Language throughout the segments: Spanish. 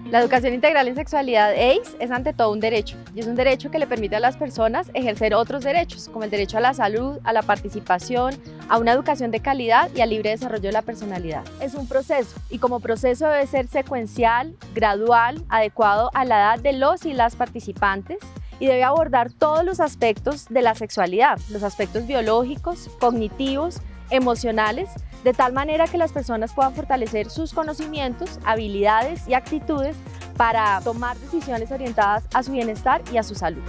La educación integral en sexualidad (EIS) es ante todo un derecho, y es un derecho que le permite a las personas ejercer otros derechos, como el derecho a la salud, a la participación, a una educación de calidad y al libre desarrollo de la personalidad. Es un proceso, y como proceso debe ser secuencial, gradual, adecuado a la edad de los y las participantes, y debe abordar todos los aspectos de la sexualidad, los aspectos biológicos, cognitivos, emocionales, de tal manera que las personas puedan fortalecer sus conocimientos, habilidades y actitudes para tomar decisiones orientadas a su bienestar y a su salud.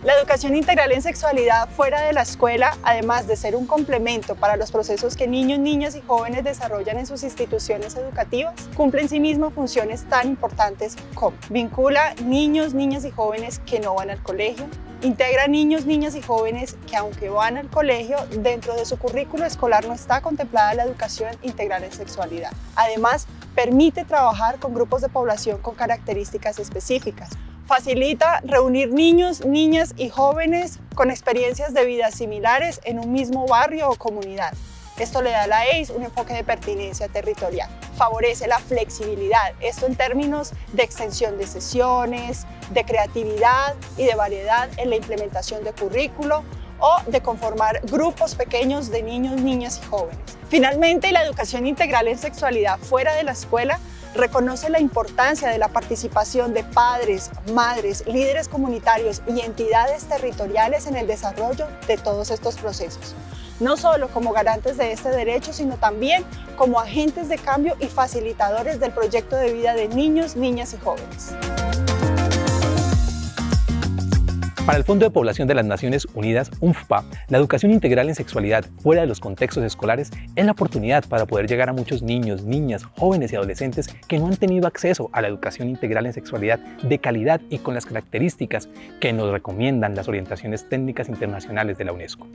La educación integral en sexualidad fuera de la escuela, además de ser un complemento para los procesos que niños, niñas y jóvenes desarrollan en sus instituciones educativas, cumple en sí mismo funciones tan importantes como vincula niños, niñas y jóvenes que no van al colegio, integra niños, niñas y jóvenes que aunque van al colegio, dentro de su currículo escolar no está contemplada la educación integral en sexualidad. Además, permite trabajar con grupos de población con características específicas. Facilita reunir niños, niñas y jóvenes con experiencias de vida similares en un mismo barrio o comunidad. Esto le da a la EIS un enfoque de pertinencia territorial. Favorece la flexibilidad, esto en términos de extensión de sesiones, de creatividad y de variedad en la implementación de currículo o de conformar grupos pequeños de niños, niñas y jóvenes. Finalmente, la educación integral en sexualidad fuera de la escuela reconoce la importancia de la participación de padres, madres, líderes comunitarios y entidades territoriales en el desarrollo de todos estos procesos. No solo como garantes de este derecho, sino también como agentes de cambio y facilitadores del proyecto de vida de niños, niñas y jóvenes. Para el Fondo de Población de las Naciones Unidas, UNFPA, la educación integral en sexualidad fuera de los contextos escolares es la oportunidad para poder llegar a muchos niños, niñas, jóvenes y adolescentes que no han tenido acceso a la educación integral en sexualidad de calidad y con las características que nos recomiendan las orientaciones técnicas internacionales de la UNESCO.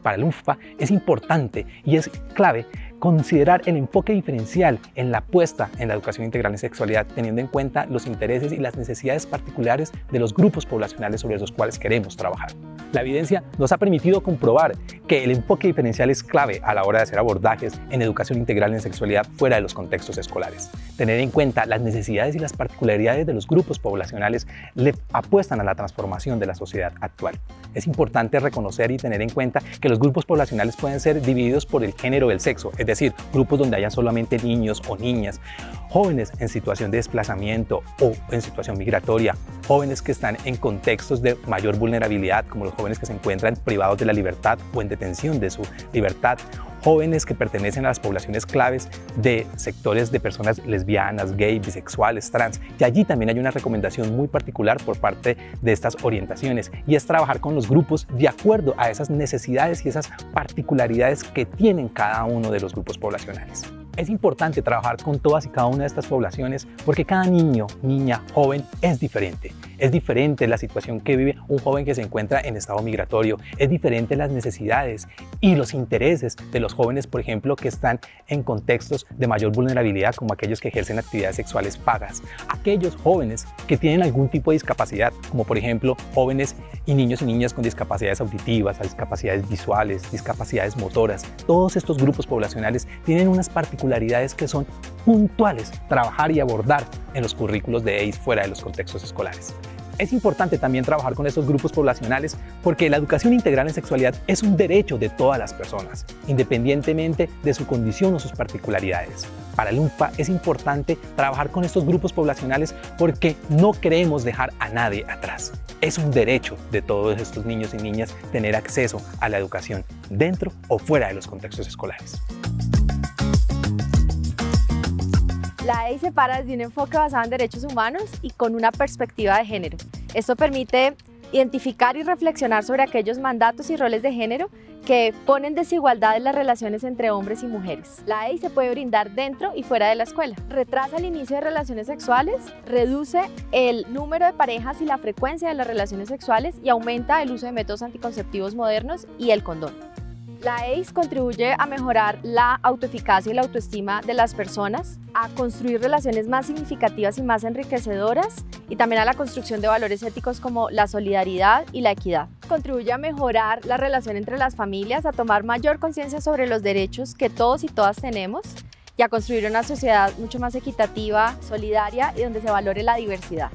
Para el UNFPA es importante y es clave considerar el enfoque diferencial en la apuesta en la educación integral en sexualidad, teniendo en cuenta los intereses y las necesidades particulares de los grupos poblacionales sobre los cuales queremos trabajar. La evidencia nos ha permitido comprobar que el enfoque diferencial es clave a la hora de hacer abordajes en educación integral en sexualidad fuera de los contextos escolares. Tener en cuenta las necesidades y las particularidades de los grupos poblacionales le apuestan a la transformación de la sociedad actual. Es importante reconocer y tener en cuenta que los grupos poblacionales pueden ser divididos por el género o el sexo, es decir, grupos donde haya solamente niños o niñas, jóvenes en situación de desplazamiento o en situación migratoria, jóvenes que están en contextos de mayor vulnerabilidad, como los jóvenes que se encuentran privados de la libertad o en detención de su libertad, jóvenes que pertenecen a las poblaciones claves de sectores de personas lesbianas, gay, bisexuales, trans, y allí también hay una recomendación muy particular por parte de estas orientaciones, y es trabajar con los grupos de acuerdo a esas necesidades y esas particularidades que tienen cada uno de los grupos poblacionales. Es importante trabajar con todas y cada una de estas poblaciones porque cada niño, niña, joven es diferente. Es diferente la situación que vive un joven que se encuentra en estado migratorio, es diferente las necesidades y los intereses de los jóvenes, por ejemplo, que están en contextos de mayor vulnerabilidad, como aquellos que ejercen actividades sexuales pagas, aquellos jóvenes que tienen algún tipo de discapacidad, como por ejemplo jóvenes y niñas con discapacidades auditivas, discapacidades visuales, discapacidades motoras. Todos estos grupos poblacionales tienen unas particularidades que son puntuales trabajar y abordar en los currículos de EIS fuera de los contextos escolares. Es importante también trabajar con estos grupos poblacionales porque la educación integral en sexualidad es un derecho de todas las personas, independientemente de su condición o sus particularidades. Para el UNFPA es importante trabajar con estos grupos poblacionales porque no queremos dejar a nadie atrás. Es un derecho de todos estos niños y niñas tener acceso a la educación dentro o fuera de los contextos escolares. La EIS se para desde un enfoque basado en derechos humanos y con una perspectiva de género. Esto permite identificar y reflexionar sobre aquellos mandatos y roles de género que ponen desigualdad en las relaciones entre hombres y mujeres. La EIS se puede brindar dentro y fuera de la escuela. Retrasa el inicio de relaciones sexuales, reduce el número de parejas y la frecuencia de las relaciones sexuales y aumenta el uso de métodos anticonceptivos modernos y el condón. La EIS contribuye a mejorar la autoeficacia y la autoestima de las personas, a construir relaciones más significativas y más enriquecedoras y también a la construcción de valores éticos como la solidaridad y la equidad. Contribuye a mejorar la relación entre las familias, a tomar mayor conciencia sobre los derechos que todos y todas tenemos y a construir una sociedad mucho más equitativa, solidaria y donde se valore la diversidad.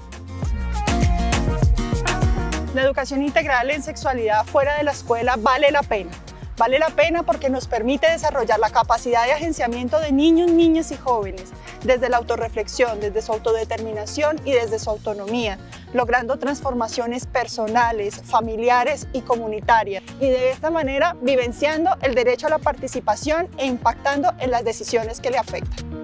La educación integral en sexualidad fuera de la escuela vale la pena. Vale la pena porque nos permite desarrollar la capacidad de agenciamiento de niños, niñas y jóvenes, desde la autorreflexión, desde su autodeterminación y desde su autonomía, logrando transformaciones personales, familiares y comunitarias, y de esta manera vivenciando el derecho a la participación e impactando en las decisiones que le afectan.